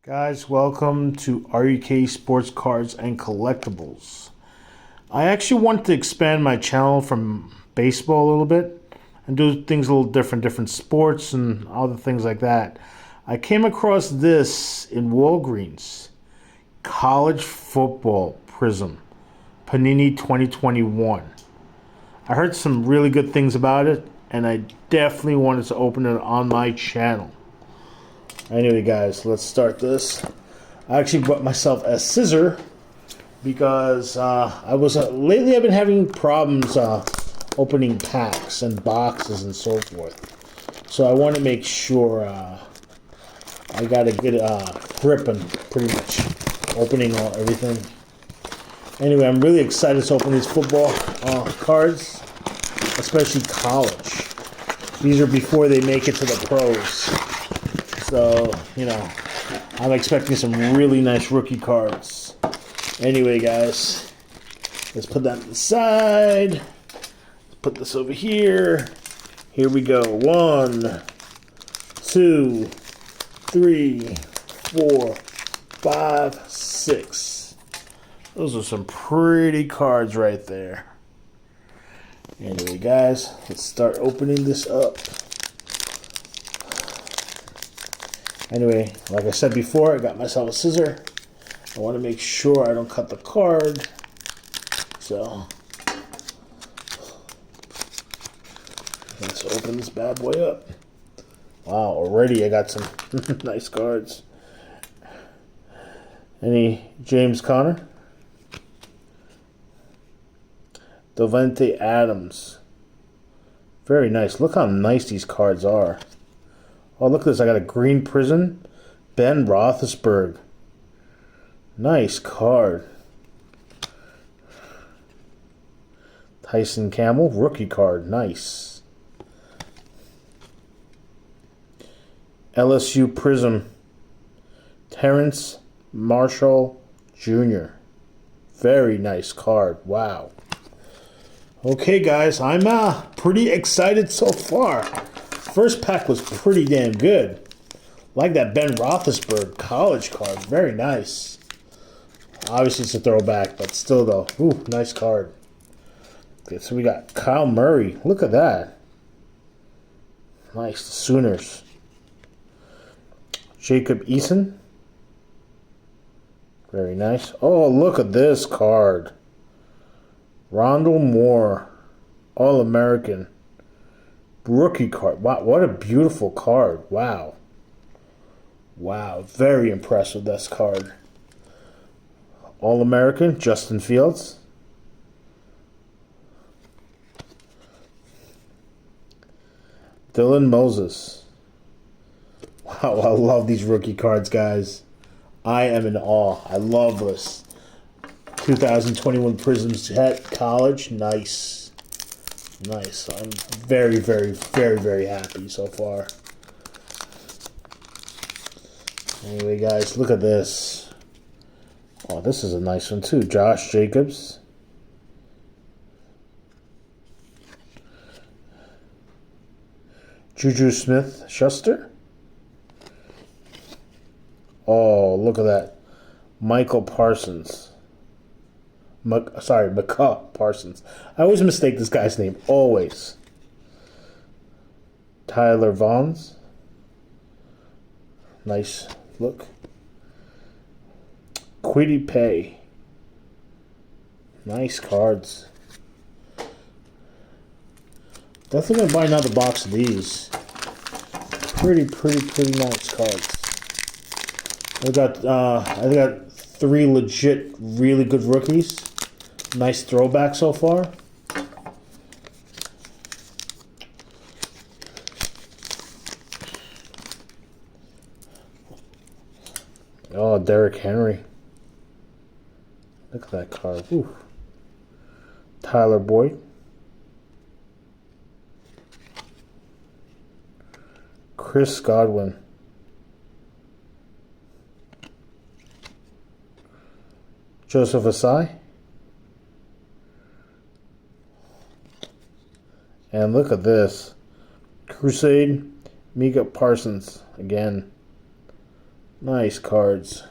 Guys, welcome to RUK Sports Cards and Collectibles. I actually want to expand my channel from baseball a little bit and do things a little different sports and other things like that. I came across this in Walgreens. College Football Prizim, Panini 2021. I heard some really good things about it, and I definitely wanted to open it on my channel. Anyway, guys, let's start this. I actually brought myself a scissor because lately I've been having problems opening packs and boxes and so forth. So I want to make sure I got a good grip on pretty much opening everything. Anyway, I'm really excited to open these football cards, especially college. These are before they make it to the pros. So, I'm expecting some really nice rookie cards. Anyway, guys, let's put that to the side. Let's put this over here. Here we go. 1, 2, 3, 4, 5, 6. Those are some pretty cards right there. Anyway, guys, let's start opening this up. Anyway, like I said before, I got myself a scissor. I want to make sure I don't cut the card. So, let's open this bad boy up. Wow, already I got some nice cards. Any James Conner? Devontae Adams. Very nice. Look how nice these cards are. Oh, look at this. I got a green Prizim. Ben Roethlisberger. Nice card. Tyson Campbell. Rookie card. Nice. LSU Prizim. Terrence Marshall Jr. Very nice card. Wow. Okay, guys. I'm pretty excited so far. First pack was pretty damn good. Like that Ben Roethlisberger college card. Very nice. Obviously it's a throwback, but still though. Ooh, nice card. Okay, so we got Kyle Murray. Look at that. Nice. Sooners. Jacob Eason. Very nice. Oh, look at this card. Rondell Moore. All-American. Rookie card. Wow, what a beautiful card. Wow. Wow, very impressed with this card. All-American, Justin Fields. Dylan Moses. Wow, I love these rookie cards, guys. I am in awe. I love this. 2021 Prizim set, college. Nice. Nice. I'm very, very, very, very happy so far. Anyway, guys, look at this. Oh, this is a nice one, too. Josh Jacobs. Juju Smith-Schuster. Oh, look at that. Michael Parsons. Micah Parsons. I always mistake this guy's name. Always. Tyler Vaughns. Nice look. Kwity Paye. Nice cards. Definitely gonna buy another box of these. Pretty nice cards. I got 3 legit, really good rookies. Nice throwback so far. Oh, Derrick Henry. Look at that card. Ooh. Tyler Boyd. Chris Godwin. Joseph Asai. And look at this. Crusade, Micah Parsons again. Nice cards.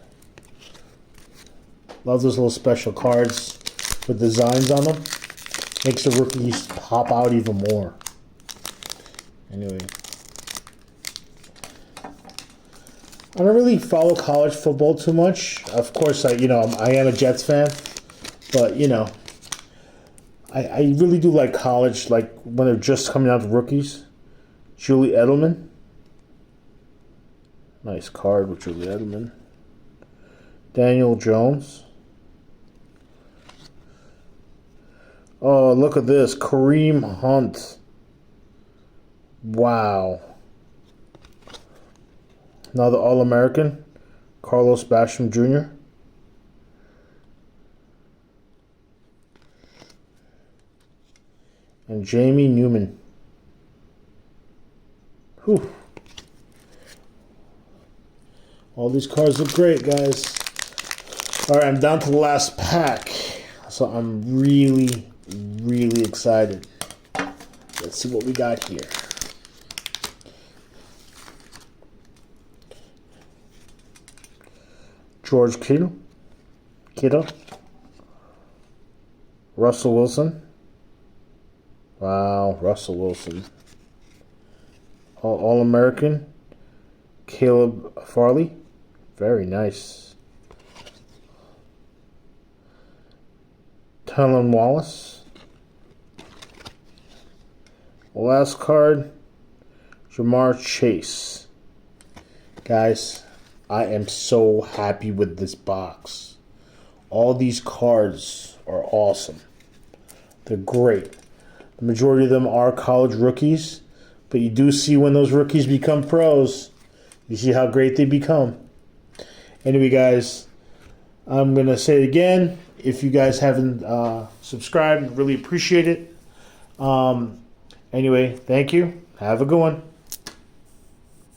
Love those little special cards with designs on them. Makes the rookies pop out even more. Anyway. I don't really follow college football too much. Of course, I am a Jets fan. But, I really do like college, like when they're just coming out, the rookies. Julie Edelman. Nice card with Julie Edelman. Daniel Jones. Oh, look at this. Kareem Hunt. Wow. Another All-American. Carlos Basham Jr. And Jamie Newman. Whew. All these cards look great, guys. All right, I'm down to the last pack. So I'm really, really excited. Let's see what we got here. George Kittle. Russell Wilson. Wow, Russell Wilson. All-American. Caleb Farley. Very nice. Tylan Wallace. Last card, Jamar Chase. Guys, I am so happy with this box. All these cards are awesome. They're great. The majority of them are college rookies, but you do see when those rookies become pros, you see how great they become. Anyway, guys, I'm going to say it again. If you guys haven't subscribed, really appreciate it. Anyway, thank you. Have a good one.